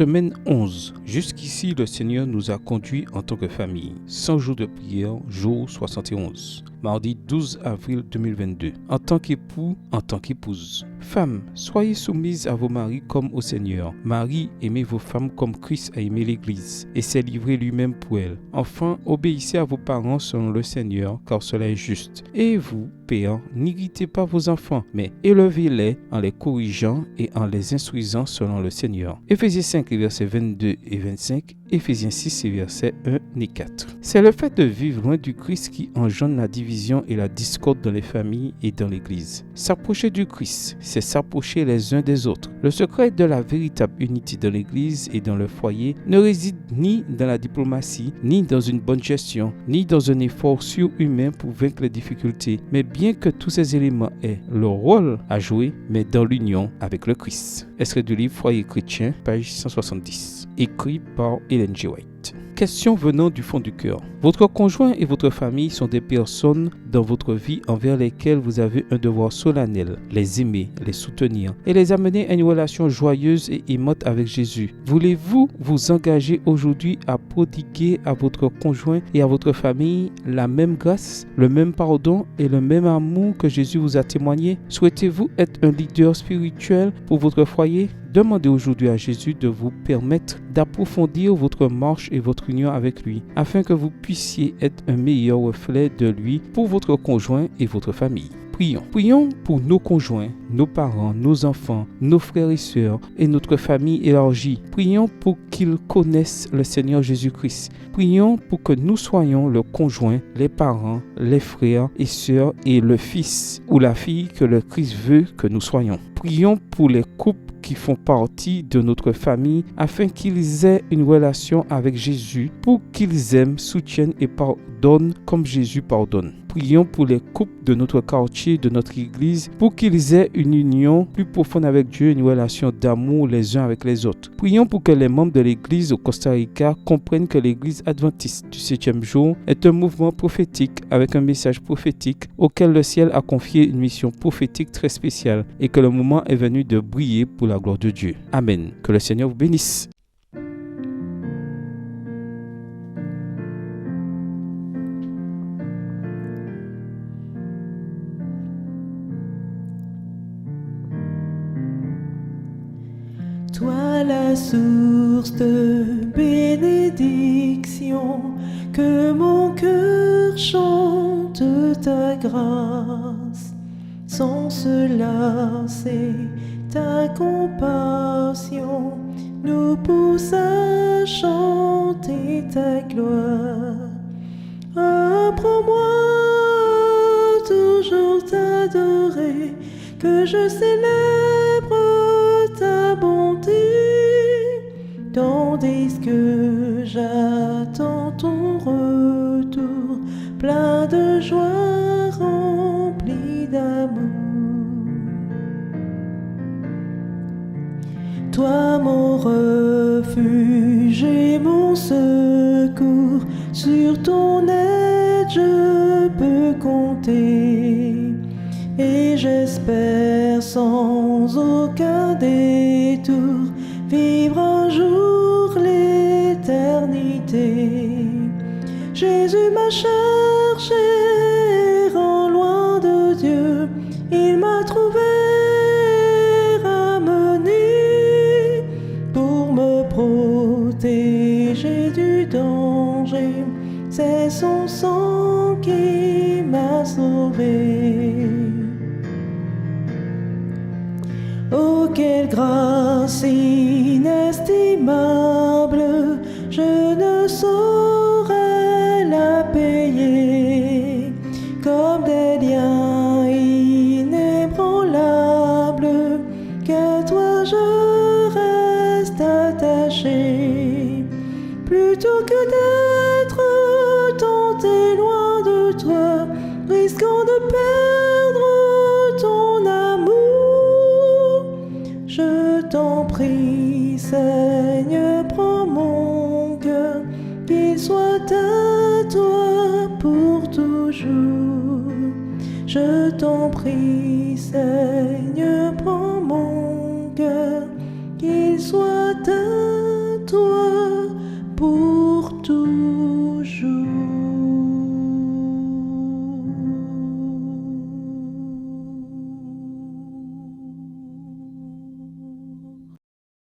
Semaine 11. Jusqu'ici, le Seigneur nous a conduits en tant que famille. 100 jours de prière, jour 71. Mardi 12 avril 2022. En tant qu'époux, en tant qu'épouse. Femmes, soyez soumises à vos maris comme au Seigneur. Marie, aimez vos femmes comme Christ a aimé l'Église et s'est livré lui-même pour elle. Enfin, obéissez à vos parents selon le Seigneur, car cela est juste. Et vous, pères, n'irritez pas vos enfants, mais élevez-les en les corrigeant et en les instruisant selon le Seigneur. Éphésiens 5, versets 22 et 25, Éphésiens 6, versets 1 et 4. C'est le fait de vivre loin du Christ qui engendre la division et la discorde dans les familles et dans l'Église. S'approcher du Christ, c'est s'approcher les uns des autres. Le secret de la véritable unité dans l'Église et dans le foyer ne réside ni dans la diplomatie, ni dans une bonne gestion, ni dans un effort surhumain pour vaincre les difficultés, mais bien que tous ces éléments aient leur rôle à jouer, mais dans l'union avec le Christ. Extrait du livre Foyer chrétien, page 170, écrit par Ellen G. White. Question venant du fond du cœur. Votre conjoint et votre famille sont des personnes dans votre vie envers lesquelles vous avez un devoir solennel, les aimer, les soutenir et les amener à une relation joyeuse et aimante avec Jésus. Voulez-vous vous engager aujourd'hui à prodiguer à votre conjoint et à votre famille la même grâce, le même pardon et le même amour que Jésus vous a témoigné? Souhaitez-vous être un leader spirituel pour votre foyer? Demandez aujourd'hui à Jésus de vous permettre d'approfondir votre marche et votre union avec lui, afin que vous puissiez être un meilleur reflet de lui pour votre conjoint et votre famille. Prions. Prions pour nos conjoints, nos parents, nos enfants, nos frères et sœurs et notre famille élargie. Prions pour qu'ils connaissent le Seigneur Jésus-Christ. Prions pour que nous soyons le conjoint, les parents, les frères et sœurs et le fils ou la fille que le Christ veut que nous soyons. Prions pour les couples qui font partie de notre famille afin qu'ils aient une relation avec Jésus pour qu'ils aiment, soutiennent et pardonnent comme Jésus pardonne. Prions pour les couples de notre quartier, de notre église, pour qu'ils aient une union plus profonde avec Dieu, une relation d'amour les uns avec les autres. Prions pour que les membres de l'église au Costa Rica comprennent que l'église adventiste du 7e jour est un mouvement prophétique avec un message prophétique auquel le ciel a confié une mission prophétique très spéciale et que le moment est venu de briller pour la gloire de Dieu. Amen. Que le Seigneur vous bénisse. Toi la source de bénédiction, que mon cœur chante ta grâce. Sans se lasser, ta compassion nous pousse à chanter ta gloire. Apprends-moi toujours t'adorer, que je célèbre ta bonté, tandis que j'attends ton retour, plein de joie, rempli d'amour. Toi mon refuge et mon secours, sur ton aide je peux compter. Et j'espère sans aucun détour vivre un jour l'éternité. Jésus m'a cherché errant loin de Dieu, il m'a trouvé ramené pour me protéger du danger. C'est son sang qui m'a sauvé. Oh, quelle grâce inestimable, je ne saurais la payer. Comme des liens inébranlables, qu'à toi je reste attaché. Plutôt que d'être tenté loin de toi, risquant de perdre ton amour, je t'en prie, Seigneur, prends mon cœur, qu'il soit à toi pour toujours. Je t'en prie, Seigneur, prends mon cœur, qu'il soit à